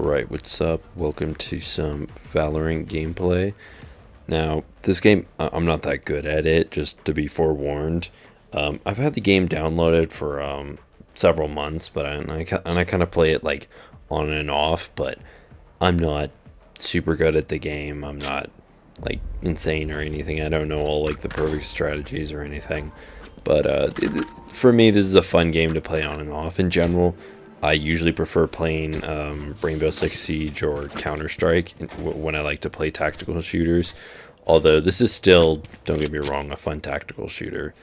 Alright, what's up? Welcome to some Valorant gameplay. Now, this game, I'm not that good at it, just to be forewarned. I've had the game downloaded for several months, but I kind of play it like on and off, but I'm not super good at the game. I'm not like insane or anything. I don't know all like the perfect strategies or anything. But for me, this is a fun game to play on and off in general. I usually prefer playing Rainbow Six Siege or Counterstrike when I like to play tactical shooters. Although this is still, don't get me wrong, a fun tactical shooter.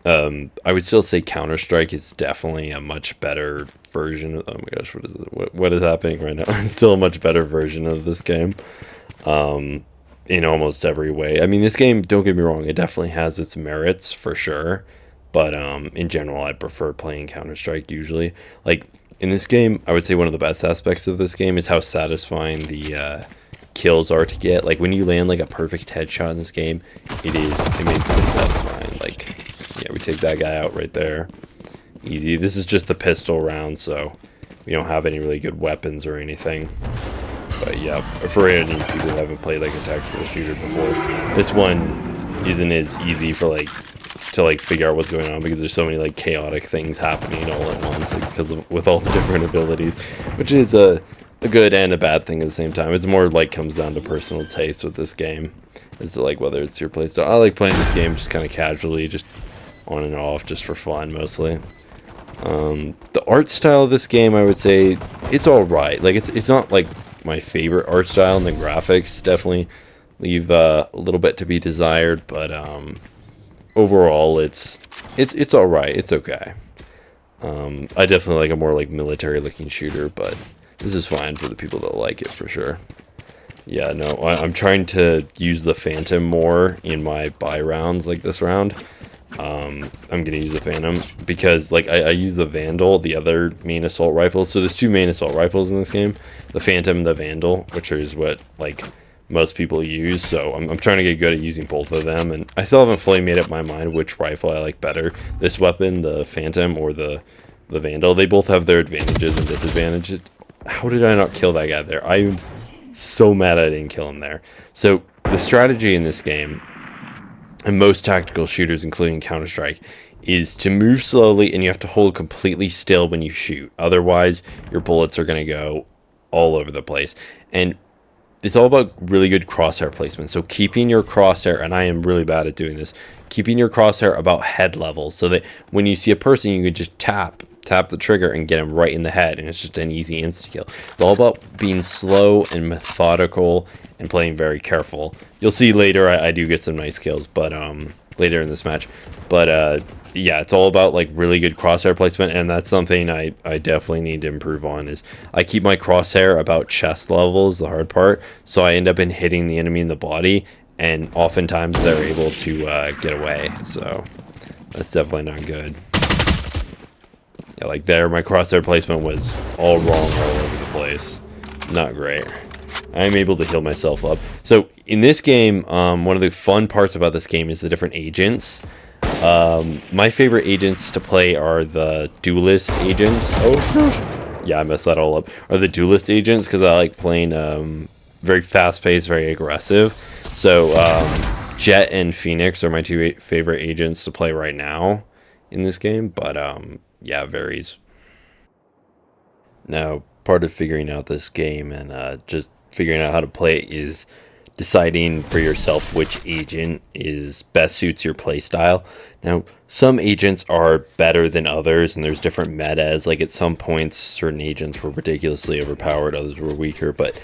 I would still say Counterstrike is definitely a much better version of, oh my gosh, what is this? What is happening right now? It's still a much better version of this game. In almost every way. I mean, this game, don't get me wrong, it definitely has its merits for sure. But in general, I prefer playing Counter-Strike usually. Like, in this game, I would say one of the best aspects of this game is how satisfying the kills are to get. Like, when you land, like, a perfect headshot in this game, it makes it satisfying. Like, yeah, we take that guy out right there. Easy. This is just the pistol round, so we don't have any really good weapons or anything. But, yeah, for any people who haven't played, like, a tactical shooter before, this one isn't as easy for, like, to like figure out what's going on, because there's so many like chaotic things happening all at once, like, because with all the different abilities, which is a good and a bad thing at the same time. It's more like comes down to personal taste with this game. It's like whether it's your playstyle. I like playing this game just kind of casually, just on and off, just for fun mostly. The art style of this game, I would say it's all right. Like it's not like my favorite art style, and the graphics definitely leave a little bit to be desired, but overall, it's all right. It's okay. I definitely like a more like military-looking shooter, but this is fine for the people that like it for sure. Yeah, no, I'm trying to use the Phantom more in my buy rounds, like this round. I'm gonna use the Phantom because like I use the Vandal, the other main assault rifle. So there's two main assault rifles in this game: the Phantom and the Vandal, which is what like most people use. So I'm trying to get good at using both of them, and I still haven't fully made up my mind which rifle I like better, this weapon, the Phantom, or the Vandal. They both have their advantages and disadvantages. How did I not kill that guy there? I'm so mad I didn't kill him there. So the strategy in this game, and most tactical shooters including Counter-Strike, is to move slowly, and you have to hold completely still when you shoot. Otherwise your bullets are going to go all over the place. And it's all about really good crosshair placement. So keeping your crosshair, and I am really bad at doing this, keeping your crosshair about head level, so that when you see a person, you can just tap the trigger and get him right in the head, and it's just an easy insta kill. It's all about being slow and methodical and playing very careful. You'll see later I do get some nice kills, but later in this match. But yeah, it's all about like really good crosshair placement, and that's something I definitely need to improve on. Is I keep my crosshair about chest level is the hard part, so I end up in hitting the enemy in the body, and oftentimes they're able to get away. So that's definitely not good. Yeah, like there, my crosshair placement was all wrong all over the place. Not great. I'm able to heal myself up. So in this game, one of the fun parts about this game is the different agents. My favorite agents to play are the duelist agents. Oh gosh. Yeah, I messed that all up. Are the duelist agents, because I like playing very fast-paced, very aggressive. So Jet and Phoenix are my two favorite agents to play right now in this game, but yeah, it varies. Now, part of figuring out this game and just figuring out how to play it is deciding for yourself which agent is best suits your play style. Now, some agents are better than others, and there's different metas. Like at some points, certain agents were ridiculously overpowered, others were weaker. But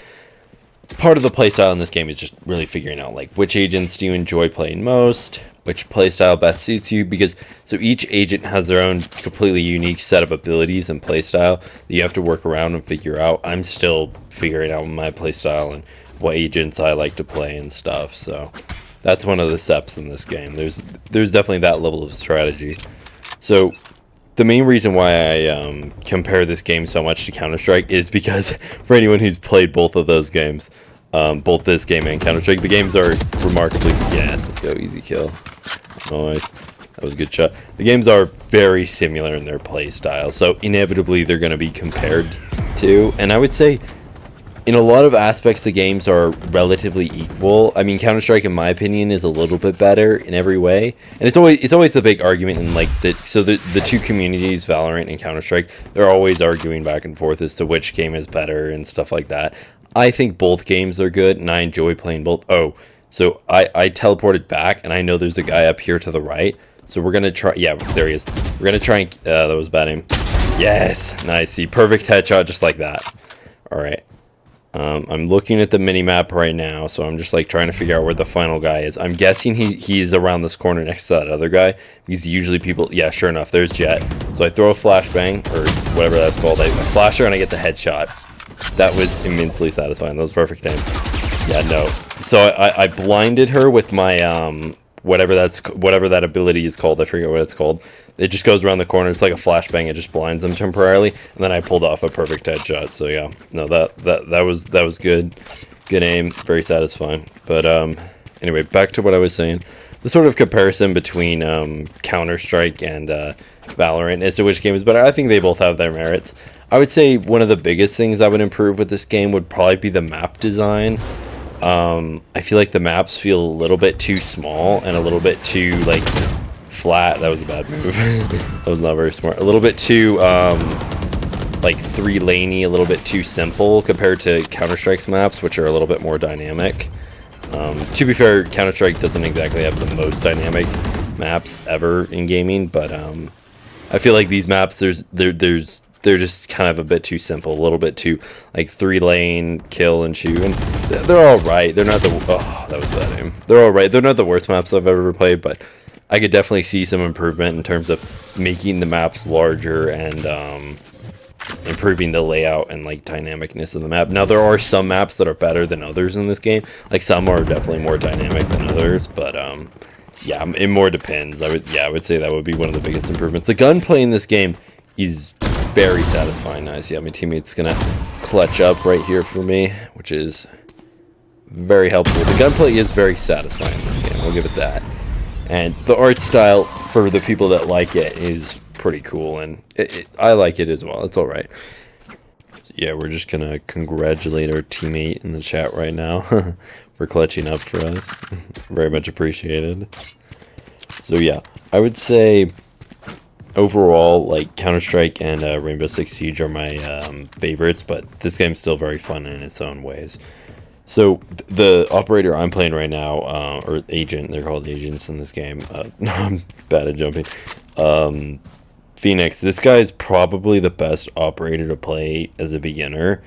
part of the play style in this game is just really figuring out like which agents do you enjoy playing most, which playstyle best suits you, because so each agent has their own completely unique set of abilities and playstyle that you have to work around and figure out. I'm still figuring out my playstyle and what agents I like to play and stuff, so that's one of the steps in this game. There's definitely that level of strategy. So the main reason why I compare this game so much to Counter-Strike is because for anyone who's played both of those games, both this game and Counter-Strike, the games are remarkably... Yes, let's go, easy kill. Nice. That was a good shot. The games are very similar in their play style, so inevitably they're going to be compared to. And I would say in a lot of aspects, the games are relatively equal. I mean, Counterstrike, in my opinion, is a little bit better in every way, and it's always the big argument in like the two communities, Valorant and Counterstrike, they're always arguing back and forth as to which game is better and stuff like that. I think both games are good, and I enjoy playing both. Oh, so I teleported back, and I know there's a guy up here to the right, so we're gonna try. Yeah, there he is. We're gonna try and that was bad aim. Yes, nice. See, perfect headshot, just like that. All right. I'm looking at the mini-map right now, so I'm just like trying to figure out where the final guy is. I'm guessing he's around this corner next to that other guy, because usually people... Yeah, sure enough, there's Jet. So I throw a flashbang, or whatever that's called. I flash her and I get the headshot. That was immensely satisfying. That was perfect aim. Yeah, no. So I blinded her with my... whatever that ability is called. I forget what it's called. It just goes around the corner. It's like a flashbang. It just blinds them temporarily, and then I pulled off a perfect headshot. So yeah, no, that was good aim, very satisfying. But anyway, back to what I was saying. The sort of comparison between Counter-Strike and Valorant as to which game is better. I think they both have their merits. I would say one of the biggest things I would improve with this game would probably be the map design. I feel like the maps feel a little bit too small and a little bit too like flat. That was a bad move. That was not very smart. A little bit too like 3-laney, a little bit too simple compared to Counter-Strike's maps, which are a little bit more dynamic. To be fair, Counter-Strike doesn't exactly have the most dynamic maps ever in gaming, but I feel like these maps they're just kind of a bit too simple, a little bit too like 3-lane kill and shoot, and they're all right. They're not the that was bad aim. They're all right. They're not the worst maps I've ever played, but I could definitely see some improvement in terms of making the maps larger and improving the layout and like dynamicness of the map. Now there are some maps that are better than others in this game. Like some are definitely more dynamic than others, but yeah, it more depends. I would say that would be one of the biggest improvements. The gunplay in this game is very satisfying. Nice. Yeah, my teammate's gonna clutch up right here for me, which is very helpful. The gunplay is very satisfying in this game, I'll give it that. And the art style, for the people that like it, is pretty cool, and I like it as well. It's all right. So yeah, we're just gonna congratulate our teammate in the chat right now for clutching up for us. Very much appreciated. So yeah, I would say overall, like, Counter-Strike and Rainbow Six Siege are my favorites, but this game's still very fun in its own ways. So the operator I'm playing right now, or agent, they're called agents in this game. No, I'm bad at jumping. Phoenix, this guy is probably the best operator to play as a beginner,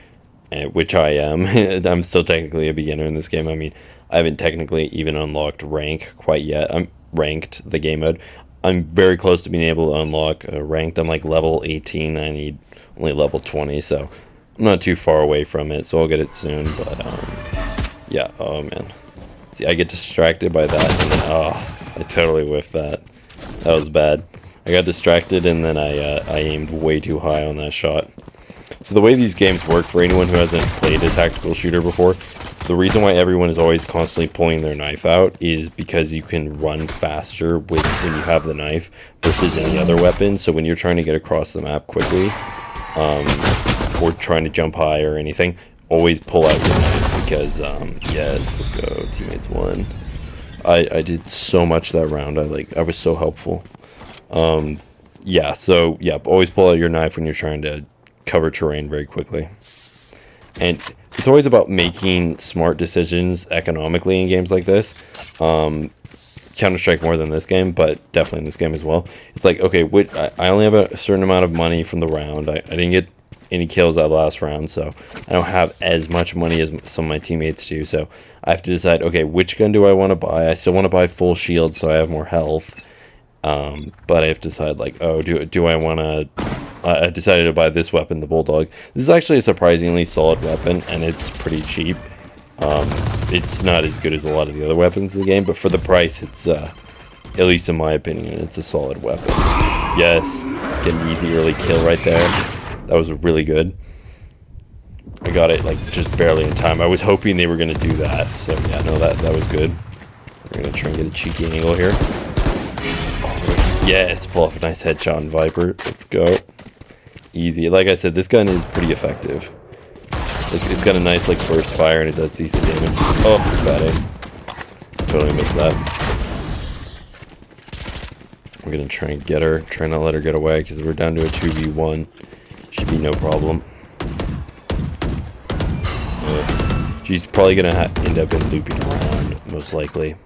which I am. I'm still technically a beginner in this game. I mean, I haven't technically even unlocked rank quite yet. I'm ranked, the game mode. I'm very close to being able to unlock ranked. I'm like level 18. I need only level 20, so I'm not too far away from it, so I'll get it soon. But yeah, oh man, see, I get distracted by that, and then I totally whiffed that. That was bad. I got distracted, and then I aimed way too high on that shot. So the way these games work, for anyone who hasn't played a tactical shooter before, the reason why everyone is always constantly pulling their knife out is because you can run faster when you have the knife versus any other weapon. So when you're trying to get across the map quickly, or trying to jump high or anything, always pull out your knife because, yes, let's go, teammates won. I did so much that round. I was so helpful. Yeah, so yeah, always pull out your knife when you're trying to cover terrain very quickly. And it's always about making smart decisions economically in games like this. Counter-Strike more than this game, but definitely in this game as well. It's like, okay, I only have a certain amount of money from the round. I didn't get any kills that last round, so I don't have as much money as some of my teammates do. So I have to decide, okay, which gun do I want to buy? I still want to buy full shield so I have more health. But I have to decide, like, oh, do I want to... I decided to buy this weapon, the Bulldog. This is actually a surprisingly solid weapon, and it's pretty cheap. It's not as good as a lot of the other weapons in the game, but for the price, it's, at least in my opinion, it's a solid weapon. Yes, get an easy early kill right there. That was really good. I got it, like, just barely in time. I was hoping they were going to do that, so yeah, no, that was good. We're going to try and get a cheeky angle here. Yes, pull off a nice headshot on Viper. Let's go. Easy. Like I said, this gun is pretty effective. It's got a nice like burst fire and it does decent damage. Oh, bad aim. Totally missed that. We're gonna try and get her. Try not to let her get away because we're down to a 2v1. Should be no problem. She's probably gonna end up in looping around, most likely.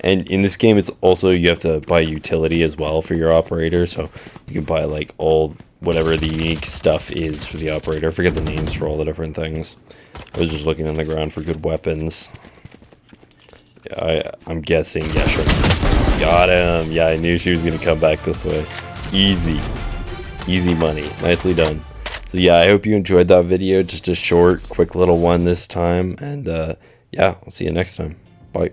And in this game, it's also, you have to buy utility as well for your operator. So you can buy like all, whatever the unique stuff is for the operator. I forget the names for all the different things. I was just looking on the ground for good weapons. Yeah, I'm guessing, yeah, sure. Got him. Yeah, I knew she was going to come back this way. Easy. Easy money. Nicely done. So yeah, I hope you enjoyed that video. Just a short, quick little one this time. And yeah, I'll see you next time. Bye.